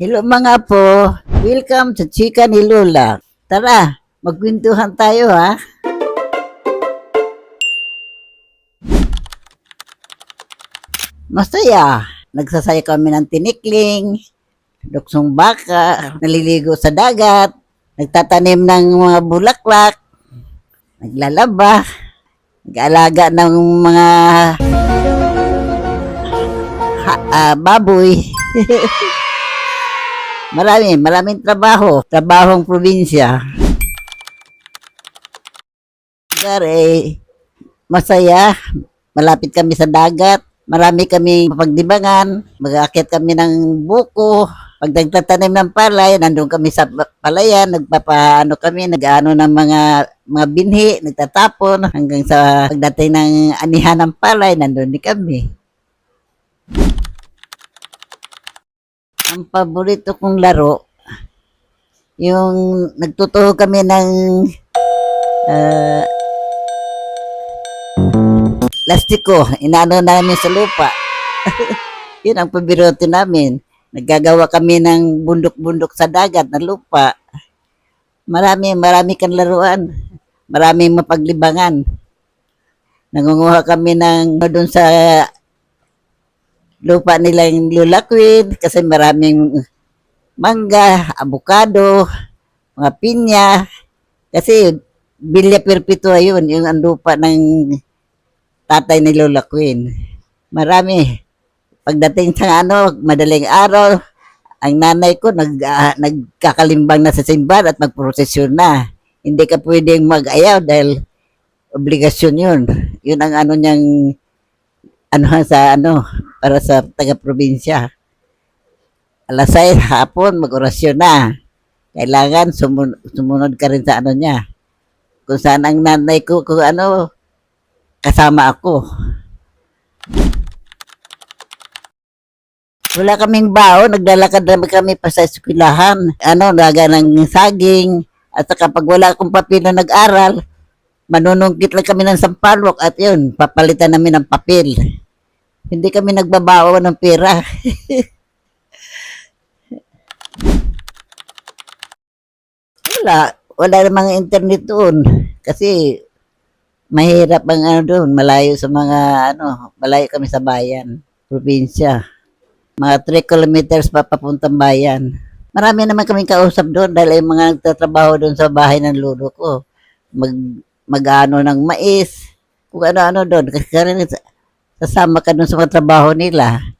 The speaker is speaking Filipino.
Hello mga po, welcome sa Chika ni Lola. Tara, magkwentuhan tayo ha. Masaya. Nagsasaya kami ng tinikling, luksong baka, naliligo sa dagat, nagtatanim ng mga bulaklak, naglalaba, nag-aalaga ng mga baboy. Maraming trabaho, trabahong probinsya. Gare, masaya, malapit kami sa dagat, marami kaming mapagdibangan, mag-aakyat kami ng buko, pag nagtatanim ng palay, nandun kami sa palayan, nagpapaano kami, nag-ano ng mga binhi, nagtatapon, hanggang sa pagdating ng anihan ng palay, nandun din kami. Ang paborito kong laro, yung nagtutuho kami ng plastiko, inaano namin sa lupa. Yun ang paborito namin. Naggagawa kami ng bundok-bundok sa dagat na lupa. Marami kang laruan. Maraming mapaglibangan. Nangunguha kami ng doon sa lupa nilang lulakwin kasi maraming mangga, abukado, mga pinya. Kasi Villa Perpetua yun, yung ang lupa ng tatay ni Lola Queen. Marami. Pagdating sa madaling araw, ang nanay ko nagkakalimbang na sa simbahan at magprosesyon na. Hindi ka pwedeng mag-ayaw dahil obligasyon yun. Yun ang niyang para sa taga-probinsya. Alas 6 hapon, mag-orasyon na. Kailangan sumunod ka rin sa niya. Kung saan ang nanay ko, kasama ako. Wala kaming baon, naglalakad naman kami pa sa eskwelahan. Laga ng saging. At kapag wala akong papel na nag-aral, manunungkit lang kami ng sampalok at yun, papalitan namin ng papel. Hindi kami nagbabawa ng pera. Wala namang internet doon. Kasi mahirap ang doon, malayo sa malayo kami sa bayan, probinsya. Mga 3 kilometers pa papuntang bayan. Marami naman kaming kausap doon dahil yung mga nagtatrabaho doon sa bahay ng lolo ko. Mag-ano ng mais, kung ano-ano doon. Kasi sasama ka doon sa mga trabaho nila.